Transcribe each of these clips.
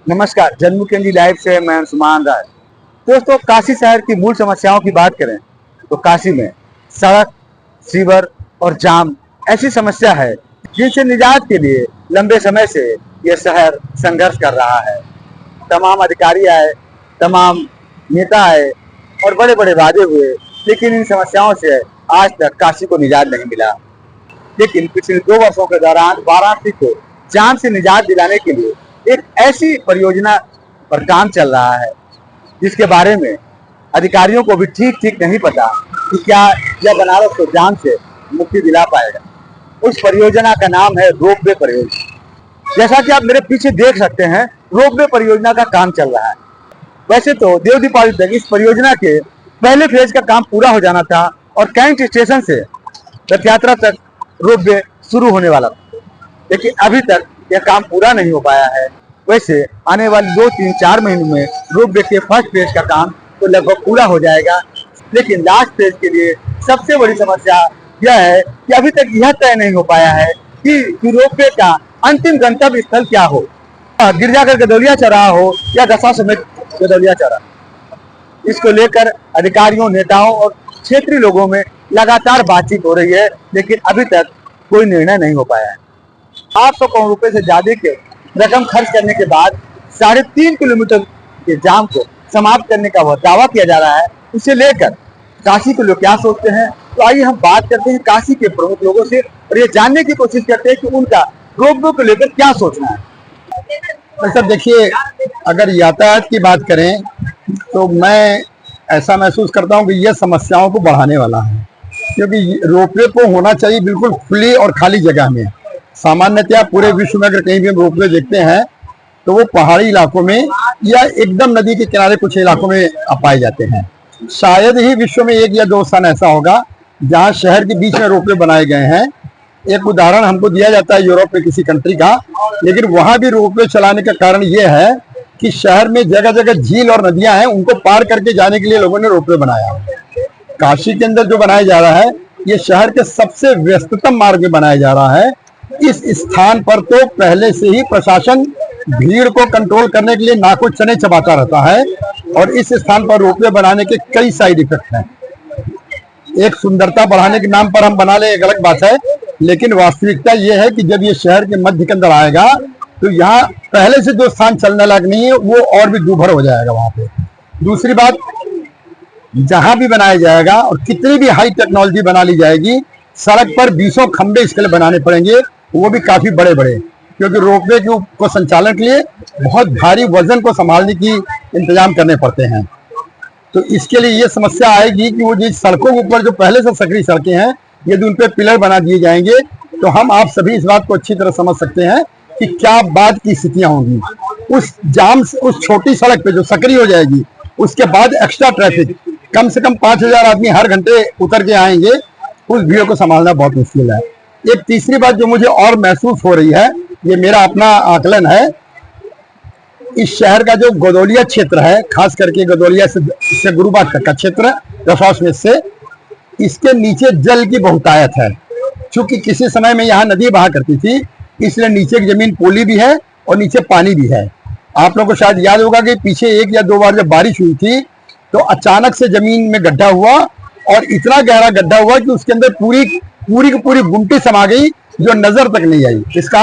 नमस्कार, जन्मू लाइव से मैं अंशुमान राय। दोस्तों, काशी शहर की मूल समस्याओं की बात करें तो काशी में सड़क, सीवर और जाम ऐसी समस्या है जिनसे निजात के लिए लंबे समय से यह शहर संघर्ष कर रहा है। तमाम अधिकारी आए, तमाम नेता आए और बड़े बड़े वादे हुए, लेकिन इन समस्याओं से आज तक काशी को निजात नहीं मिला। लेकिन पिछले 2 वर्षों के दौरान वाराणसी को जाम से निजात दिलाने के लिए एक ऐसी परियोजना पर काम चल रहा है जिसके बारे में अधिकारियों को भी ठीक ठीक नहीं पता कि क्या यह बनारस को जाम से मुक्ति दिला पाएगा। उस परियोजना का नाम है रोपवे परियोजना। जैसा कि आप मेरे पीछे देख सकते हैं, रोपवे परियोजना का काम चल रहा है। वैसे तो देव दीपावली तक इस परियोजना के पहले फेज का काम पूरा हो जाना था और कैंट स्टेशन से रथ यात्रा तक रोपवे शुरू होने वाला था, लेकिन अभी तक यह काम पूरा नहीं हो पाया है। वैसे आने वाले 2, 3, 4 महीनों में रोपवे के फर्स्ट फेज का काम तो लगभग पूरा हो जाएगा, लेकिन लास्ट फेज के लिए सबसे बड़ी समस्या यह है कि अभी तक यह तय नहीं हो पाया है कि रोपवे का अंतिम गंतव्य स्थल क्या हो, गिरजाघर गदौलिया चौराहा हो या दशाश्वमेध गदौलिया चौराहा। इसको लेकर अधिकारियों, नेताओं और क्षेत्रीय लोगों में लगातार बातचीत हो रही है, लेकिन अभी तक कोई निर्णय नहीं हो पाया है। 800 करोड़ रुपए से ज्यादा के रकम खर्च करने के बाद 3.5 किलोमीटर के जाम को समाप्त करने का वह दावा किया जा रहा है। इसे लेकर काशी के लोग क्या सोचते हैं, तो आइए हम बात करते हैं काशी के प्रमुख लोगों से और ये जानने की कोशिश करते हैं कि उनका रोपवे को लेकर क्या सोचना है। सर देखिए, अगर यातायात की बात करें तो मैं ऐसा महसूस करता हूं कि यह समस्याओं को बढ़ाने वाला है, क्योंकि रोपवे को होना चाहिए बिल्कुल खुली और खाली जगह में। सामान्यतया पूरे विश्व में अगर कहीं भी हम रोपवे देखते हैं तो वो पहाड़ी इलाकों में या एकदम नदी के किनारे कुछ इलाकों में पाए जाते हैं। शायद ही विश्व में 1 या 2 स्थान ऐसा होगा जहां शहर के बीच में रोपवे बनाए गए हैं। एक उदाहरण हमको दिया जाता है यूरोप में किसी कंट्री का, लेकिन वहां भी रोपवे चलाने का कारण यह है कि शहर में जगह जगह झील और नदियां हैं, उनको पार करके जाने के लिए लोगों ने रोपवे बनाया। काशी के अंदर जो बनाया जा रहा है, ये शहर के सबसे व्यस्ततम मार्ग में बनाया जा रहा है। इस स्थान पर तो पहले से ही प्रशासन भीड़ को कंट्रोल करने के लिए नाको चने चबाता रहता है, और इस स्थान पर रोपवे बनाने के कई साइड इफेक्ट हैं। एक सुंदरता बढ़ाने के नाम पर हम बना ले, एक अलग बात है, लेकिन वास्तविकता यह है कि जब ये शहर के मध्य के अंदर आएगा तो यहाँ पहले से जो स्थान चलने लायक नहीं है वो और भी दूभर हो जाएगा वहां पे। दूसरी बात, जहां भी बनाया जाएगा और कितनी भी हाई टेक्नोलॉजी बना ली जाएगी, सड़क पर 20 खंबे इसके लिए बनाने पड़ेंगे, वो भी काफी बड़े बड़े, क्योंकि रोपवे को संचालन के लिए बहुत भारी वजन को संभालने की इंतजाम करने पड़ते हैं। तो इसके लिए ये समस्या आएगी कि वो जिस सड़कों के ऊपर जो पहले से सकरी सड़कें हैं, यदि उन पर पिलर बना दिए जाएंगे तो हम आप सभी इस बात को अच्छी तरह समझ सकते हैं कि क्या बाद की स्थितियां होंगी। उस जाम से, उस छोटी सड़क पे जो सकरी हो जाएगी, उसके बाद एक्स्ट्रा ट्रैफिक, कम से कम 5000 आदमी हर घंटे उतर के आएंगे, उस भीड़ को संभालना बहुत मुश्किल है। एक तीसरी बात जो मुझे और महसूस हो रही है, ये मेरा अपना आकलन है, इस शहर का जो गदौलिया क्षेत्र है, खास करके गदौलिया से गुरुबाग तक का क्षेत्र, दशाश्वमेध से, इसके नीचे जल की बहुतायत है। चूंकि किसी समय में यहाँ नदी बहा करती थी, इसलिए नीचे की जमीन पोली भी है और नीचे पानी भी है। आप लोगों को शायद याद होगा कि पीछे 1 या 2 बार जब बारिश हुई थी तो अचानक से जमीन में गड्ढा हुआ, और इतना गहरा गड्ढा हुआ कि उसके अंदर पूरी की पूरी गुमटी समा गई, जो नजर तक नहीं आई। इसका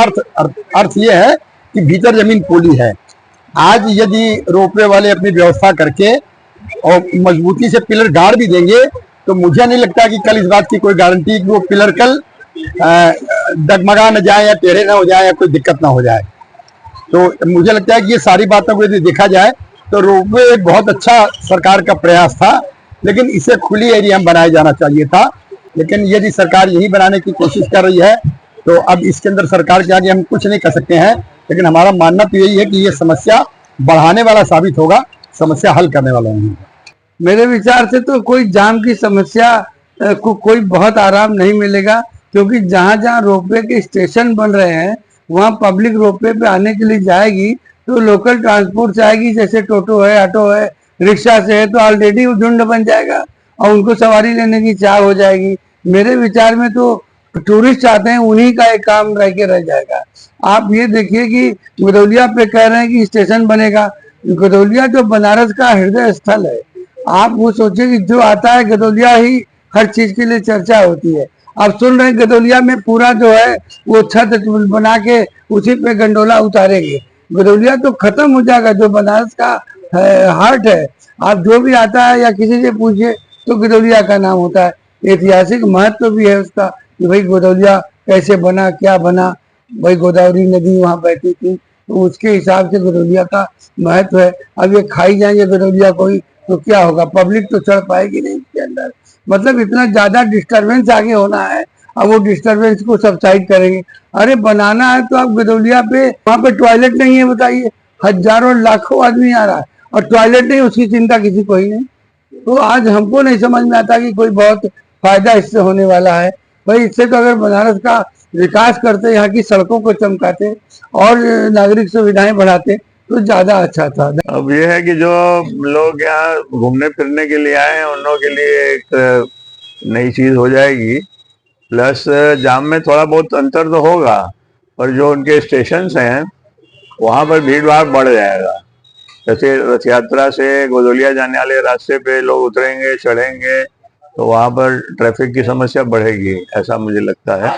अर्थ यह है कि भीतर जमीन पोली है। आज यदि रोपवे वाले अपनी व्यवस्था करके और मजबूती से पिलर गाड़ भी देंगे, तो मुझे नहीं लगता कि कल इस बात की कोई गारंटी कि वो पिलर कल डगमगा न जाए या टेढ़े न हो जाए या कोई दिक्कत ना हो जाए। तो मुझे लगता है कि ये सारी बातों को यदि देखा जाए तो रोपवे एक बहुत अच्छा सरकार का प्रयास था, लेकिन इसे खुली एरिया में बनाया जाना चाहिए था। लेकिन यदि सरकार यही बनाने की कोशिश कर रही है तो अब इसके अंदर सरकार के आगे हम कुछ नहीं कर सकते हैं। लेकिन हमारा मानना तो यही है कि ये समस्या बढ़ाने वाला साबित होगा, समस्या हल करने वाला नहीं होगा। मेरे विचार से तो कोई जाम की समस्या को कोई बहुत आराम नहीं मिलेगा, क्योंकि जहाँ जहाँ रोपवे के स्टेशन बन रहे हैं वहाँ पब्लिक रोपवे पे आने के लिए जाएगी तो लोकल ट्रांसपोर्ट से आएगी, जैसे टोटो है, ऑटो है, रिक्शा से है, तो ऑलरेडी झुंड बन जाएगा और उनको सवारी लेने की चाह हो जाएगी। मेरे विचार में तो टूरिस्ट आते हैं उन्हीं का एक काम रह के रह जाएगा। आप ये देखिए कि गदौलिया पे कह रहे हैं कि स्टेशन बनेगा। गदौलिया जो बनारस का हृदय स्थल है, आप वो सोचिए कि जो आता है गदौलिया ही हर चीज के लिए चर्चा होती है। आप सुन रहे हैं गदौलिया में पूरा जो है वो छत बना के उसी पे गंडोला उतारेंगे। गदौलिया तो खत्म हो जाएगा, जो बनारस का हार्ट है। आप जो भी आता है या किसी से पूछिए तो गदौलिया का नाम होता है। ऐतिहासिक महत्व भी है उसका कि भाई गदौलिया कैसे बना, क्या बना। भाई गोदावरी नदी वहां बहती थी, तो उसके हिसाब से गदौलिया का महत्व है। अब ये खाई जाएंगे गदौलिया कोई तो क्या होगा, पब्लिक तो चढ़ पाएगी नहीं इसके अंदर। मतलब इतना ज्यादा डिस्टरबेंस आगे होना है। अब वो डिस्टरबेंस को सबसाइड करेंगे। अरे बनाना है तो आप गदौलिया पे, वहां पे टॉयलेट नहीं है बताइए, हजारों लाखों आदमी आ रहा है और टॉयलेट नहीं, उसकी चिंता किसी को ही नहीं। तो आज हमको नहीं समझ में आता कि कोई बहुत फायदा इससे होने वाला है। भाई इससे तो अगर बनारस का विकास करते, यहाँ की सड़कों को चमकाते और नागरिक सुविधाएं बढ़ाते तो ज्यादा अच्छा था। अब ये है कि जो लोग यहाँ घूमने फिरने के लिए आए हैं उन लोगों के लिए एक नई चीज हो जाएगी। प्लस जाम में थोड़ा बहुत अंतर तो होगा, पर जो उनके स्टेशंस हैं वहां पर भीड़ भाड़ बढ़ जाएगा। जैसे रथ यात्रा से गदौलिया जाने वाले रास्ते पे लोग उतरेंगे, चढ़ेंगे, तो वहां पर ट्रैफिक की समस्या बढ़ेगी, ऐसा मुझे लगता है।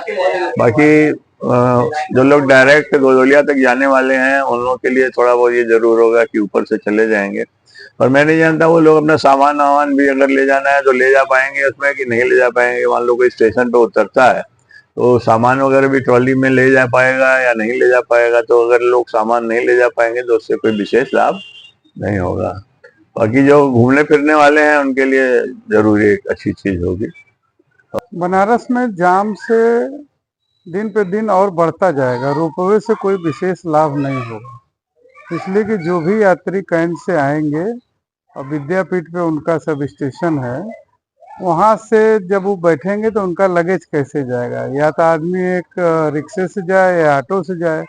बाकी जो लोग डायरेक्ट गदौलिया तक जाने वाले हैं उन लोगों के लिए थोड़ा बहुत ये जरूर होगा कि ऊपर से चले जाएंगे। और मैं नहीं जानता वो लोग अपना सामान वामान भी अगर ले जाना है तो ले जा पाएंगे उसमें कि नहीं ले जा पाएंगे। मान लो कोई स्टेशन पे उतरता है तो सामान वगैरह भी ट्रॉली में ले जा पाएगा या नहीं ले जा पाएगा। तो अगर लोग सामान नहीं ले जा पाएंगे तो उससे कोई विशेष लाभ नहीं होगा। बाकी जो घूमने फिरने वाले हैं उनके लिए जरूर एक अच्छी चीज होगी। बनारस में जाम से दिन पे दिन और बढ़ता जाएगा, रोपवे से कोई विशेष लाभ नहीं होगा। इसलिए कि जो भी यात्री कैंट से आएंगे और विद्यापीठ पे उनका सब स्टेशन है, वहां से जब वो बैठेंगे तो उनका लगेज कैसे जाएगा। या तो आदमी एक रिक्शे से जाए या ऑटो से जाए,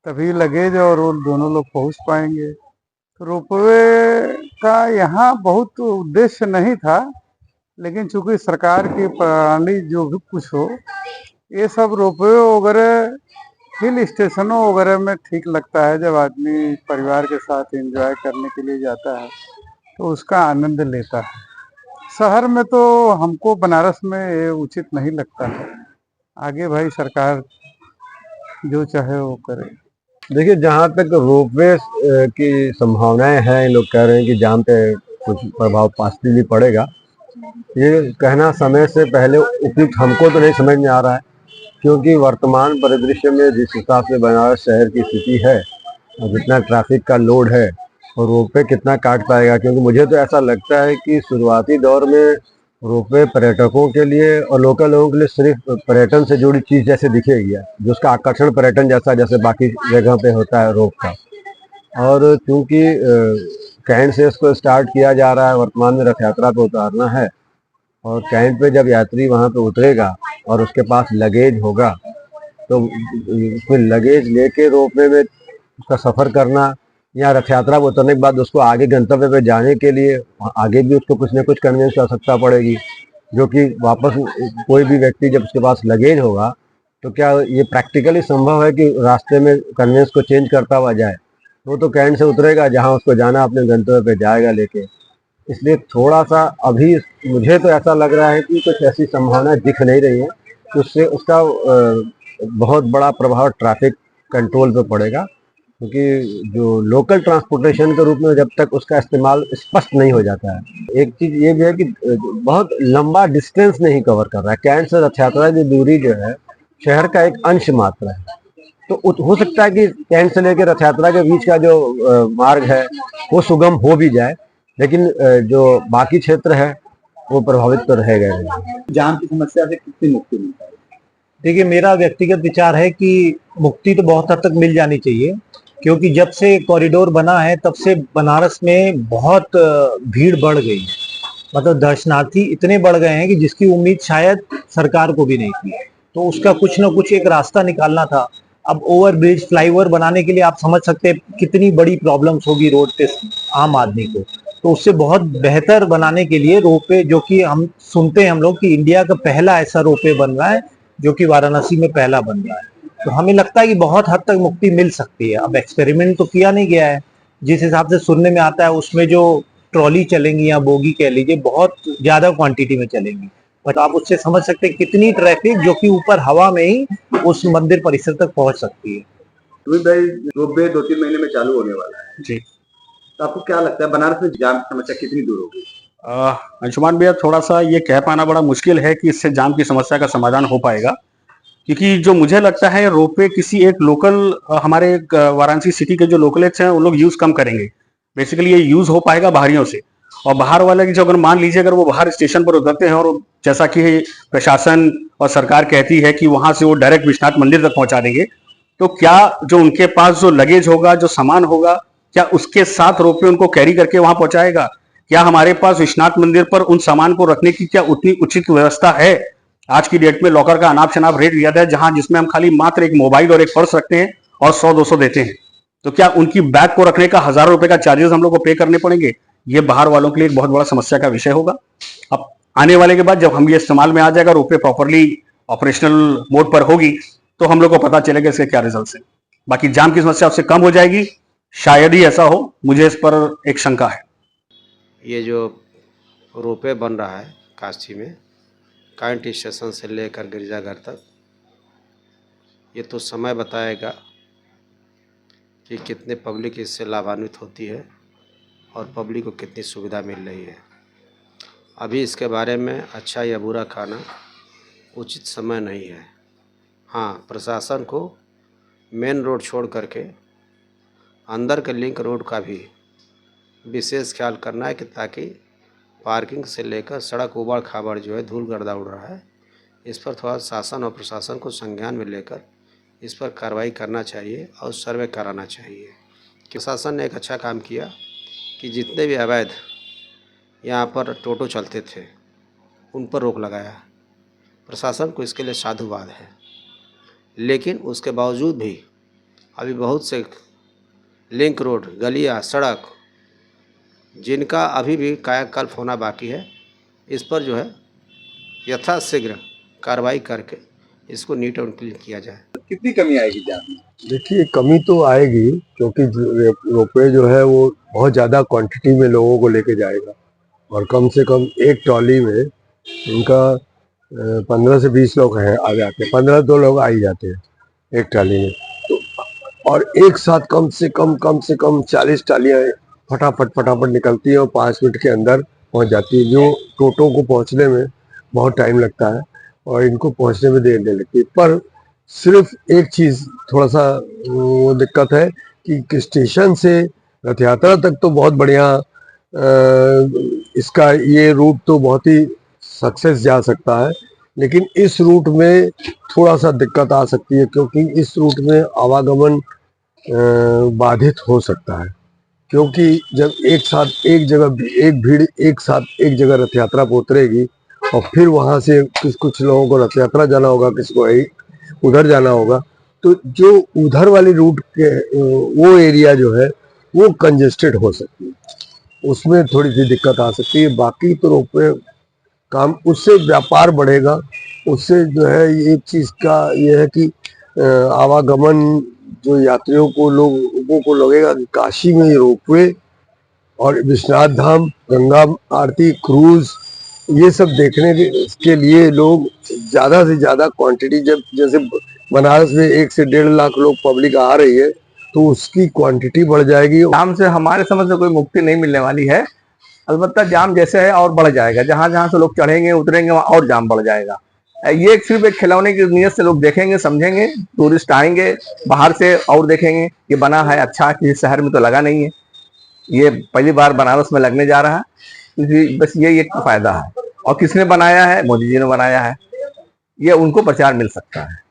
तभी लगेज और वो दोनों लोग पहुंच पाएंगे। तो रोपवे का यहाँ बहुत उद्देश्य नहीं था, लेकिन चूंकि सरकार की प्रणाली जो भी कुछ हो, ये सब रोपवे वगैरह हिल स्टेशनों वगैरह में ठीक लगता है। जब आदमी परिवार के साथ एंजॉय करने के लिए जाता है तो उसका आनंद लेता है। शहर में तो हमको बनारस में ये उचित नहीं लगता है। आगे भाई सरकार जो चाहे वो करे। देखिए, जहाँ तक रोपवे की संभावनाएं हैं, लोग कह रहे हैं कि जाम पे कुछ प्रभाव पॉजिटिवली पड़ेगा। ये कहना समय से पहले उपयुक्त हमको तो नहीं समझ में आ रहा है, क्योंकि वर्तमान परिदृश्य में जिस हिसाब से बनारस शहर की स्थिति है और जितना ट्रैफिक का लोड है और रोपवे कितना काट पाएगा। क्योंकि मुझे तो ऐसा लगता है कि शुरुआती दौर में रोपवे पर्यटकों के लिए और लोकल लोगों के लिए सिर्फ पर्यटन से जुड़ी चीज जैसे दिखेगी, जो उसका आकर्षण पर्यटन जैसा जैसे बाकी जगह पे होता है रोप का। और क्योंकि कैंट से इसको स्टार्ट किया जा रहा है, वर्तमान में रथ यात्रा पे उतारना है, और कैंट पे जब यात्री वहां पे उतरेगा और उसके पास लगेज होगा तो उसमें लगेज लेके रोपवे में उसका सफर करना, या रथ यात्रा पर उतरने के बाद उसको आगे गंतव्य पे जाने के लिए आगे भी उसको कुछ न कुछ कन्वेंस की आवश्यकता पड़ेगी। जो कि वापस कोई भी व्यक्ति जब उसके पास लगेज होगा तो क्या ये प्रैक्टिकली संभव है कि रास्ते में कन्वेंस को चेंज करता हुआ जाए। वो तो कैंट से उतरेगा, जहाँ उसको जाना अपने गंतव्य पे जाएगा लेके। इसलिए थोड़ा सा अभी मुझे तो ऐसा लग रहा है कि कुछ ऐसी संभावना दिख नहीं रही है कि उससे उसका बहुत बड़ा प्रभाव ट्रैफिक कंट्रोल पे पड़ेगा। क्योंकि जो लोकल ट्रांसपोर्टेशन के रूप में जब तक उसका इस्तेमाल स्पष्ट नहीं हो जाता है, एक चीज ये भी है कि बहुत लंबा डिस्टेंस नहीं कवर कर रहा है। कैंट से रथ यात्रा की दूरी जो है शहर का एक अंश मात्र है। तो हो सकता है कि कैंट से लेकर रथ यात्रा के बीच का जो मार्ग है वो सुगम हो भी जाए, लेकिन जो बाकी क्षेत्र है वो प्रभावित तो रहेगा ही। जाम की समस्या से कितनी मुक्ति मिल पाएगी? देखिए, मेरा व्यक्तिगत विचार है कि मुक्ति तो बहुत हद तक मिल जानी चाहिए, क्योंकि जब से कॉरिडोर बना है तब से बनारस में बहुत भीड़ बढ़ गई है। मतलब दर्शनार्थी इतने बढ़ गए हैं कि जिसकी उम्मीद शायद सरकार को भी नहीं थी। तो उसका कुछ ना कुछ एक रास्ता निकालना था। अब ओवरब्रिज, फ्लाईओवर बनाने के लिए आप समझ सकते हैं कितनी बड़ी प्रॉब्लम्स होगी रोड पे आम आदमी को। तो उससे बहुत बेहतर बनाने के लिए रोपवे, जो कि हम सुनते हैं हम लोग कि इंडिया का पहला ऐसा रोपवे बन रहा है जो कि वाराणसी में पहला बन रहा है। तो हमें लगता है कि बहुत हद तक मुक्ति मिल सकती है। अब एक्सपेरिमेंट तो किया नहीं गया है, जिस हिसाब से सुनने में आता है उसमें जो ट्रॉली चलेंगी या बोगी कह लीजिए बहुत ज्यादा क्वांटिटी में चलेंगी, बट आप उससे समझ सकते हैं कितनी ट्रैफिक जो कि ऊपर हवा में ही उस मंदिर परिसर तक पहुंच सकती है। रोहित भाई, रोपवे 2-3 महीने में चालू होने वाला है जी। तो आपको क्या लगता है बनारस में जाम की समस्या कितनी दूर होगी? अंशुमान भैया, थोड़ा सा ये कह पाना बड़ा मुश्किल है कि इससे जाम की समस्या का समाधान हो पाएगा, क्योंकि जो मुझे लगता है रोपवे किसी एक लोकल हमारे वाराणसी सिटी के जो लोकलेट्स हैं उन लोग यूज कम करेंगे। बेसिकली ये यूज हो पाएगा बाहरियों से, और बाहर वाले की जो अगर मान लीजिए अगर वो बाहर स्टेशन पर उतरते हैं और जैसा कि प्रशासन और सरकार कहती है कि वहां से वो डायरेक्ट विश्वनाथ मंदिर तक पहुंचा देंगे, तो क्या जो उनके पास जो लगेज होगा, जो सामान होगा, क्या उसके साथ रोपवे उनको कैरी करके वहां पहुंचाएगा? क्या हमारे पास विश्वनाथ मंदिर पर उन सामान को रखने की क्या उतनी उचित व्यवस्था है? आज की डेट में लॉकर का अनाप शनाप रेट दिया है, जहां जिसमें हम खाली मात्र एक मोबाइल और एक पर्स रखते हैं और 100-200 देते हैं। तो क्या उनकी बैग को रखने का हजारों रुपए का चार्जेस हम लोग को पे करने पड़ेंगे? ये बाहर वालों के लिए एक बहुत बड़ा समस्या का विषय होगा। अब आने वाले के बाद जब हम ये इस्तेमाल में आ जाएगा, रोपवे प्रॉपरली ऑपरेशनल मोड पर होगी, तो हम लोग को पता चलेगा इसके क्या रिजल्ट है। बाकी जाम की समस्या उससे कम हो जाएगी, शायद ही ऐसा हो, मुझे इस पर एक शंका है। ये जो रोपवे बन रहा है काशी में कैंट स्टेशन से लेकर गिरजाघर तक, ये तो समय बताएगा कि कितने पब्लिक इससे लाभान्वित होती है और पब्लिक को कितनी सुविधा मिल रही है। अभी इसके बारे में अच्छा या बुरा कहना उचित समय नहीं है। हाँ, प्रशासन को मेन रोड छोड़ करके अंदर के लिंक रोड का भी विशेष ख्याल करना है कि ताकि पार्किंग से लेकर सड़क उबड़ खाबड़ जो है धूल गर्दा उड़ रहा है, इस पर थोड़ा शासन और प्रशासन को संज्ञान में लेकर इस पर कार्रवाई करना चाहिए और सर्वे कराना चाहिए। प्रशासन ने एक अच्छा काम किया कि जितने भी अवैध यहाँ पर टोटो चलते थे उन पर रोक लगाया। प्रशासन को इसके लिए साधुवाद है, लेकिन उसके बावजूद भी अभी बहुत से लिंक रोड, गलियाँ, सड़क जिनका अभी भी कायाकल्प होना बाकी है, इस पर जो है यथाशीघ्र कार्रवाई करके इसको नीट एंड क्लीन किया जाए। कितनी कमी आएगी जाम में? देखिए, कमी तो आएगी क्योंकि रोपवे जो है वो बहुत ज़्यादा क्वांटिटी में लोगों को लेके जाएगा, और कम से कम एक ट्रॉली में इनका 15 से 20 लोग हैं आ जाते हैं, 15 लोग आ ही जाते हैं एक ट्रॉली में। तो और एक साथ कम से कम 40 ट्रॉलियाँ फटाफट निकलती है और 5 मिनट के अंदर पहुंच जाती है, जो टोटो को पहुंचने में बहुत टाइम लगता है और इनको पहुंचने में देर नहीं लगती। पर सिर्फ एक चीज़ थोड़ा सा वो दिक्कत है कि स्टेशन से रथ यात्रा तक तो बहुत बढ़िया इसका ये रूट तो बहुत ही सक्सेस जा सकता है, लेकिन इस रूट में थोड़ा सा दिक्कत आ सकती है क्योंकि इस रूट में आवागमन बाधित हो सकता है, क्योंकि जब एक साथ एक भीड़ एक साथ एक जगह रथ यात्रा पर उतरेगी और फिर वहां से कुछ लोगों को रथ यात्रा जाना होगा, किसी को उधर जाना होगा, तो जो उधर वाली रूट के वो एरिया जो है वो कंजेस्टेड हो सकती है, उसमें थोड़ी सी दिक्कत आ सकती है। बाकी तो रोपवे काम, उससे व्यापार बढ़ेगा, उससे जो है एक चीज का ये है कि आवागमन जो यात्रियों को लोगों को लगेगा कि काशी में रोपवे और विश्वनाथ धाम, गंगा आरती, क्रूज, ये सब देखने के लिए लोग ज्यादा से ज्यादा क्वांटिटी, जब जैसे बनारस में 1 से 1.5 लाख लोग पब्लिक आ रही है तो उसकी क्वांटिटी बढ़ जाएगी। जाम से हमारे समझ से कोई मुक्ति नहीं मिलने वाली है। अलबत्ता जाम जैसे है और बढ़ जाएगा, जहां जहां से लोग चढ़ेंगे उतरेंगे वहां और जाम बढ़ जाएगा। ये सिर्फ एक खिलौने की नीयत से लोग देखेंगे, समझेंगे, टूरिस्ट आएंगे बाहर से और देखेंगे ये बना है अच्छा, किसी शहर में तो लगा नहीं है, ये पहली बार बनारस में लगने जा रहा है, बस ये एक फायदा है। और किसने बनाया है? मोदी जी ने बनाया है, ये उनको प्रचार मिल सकता है।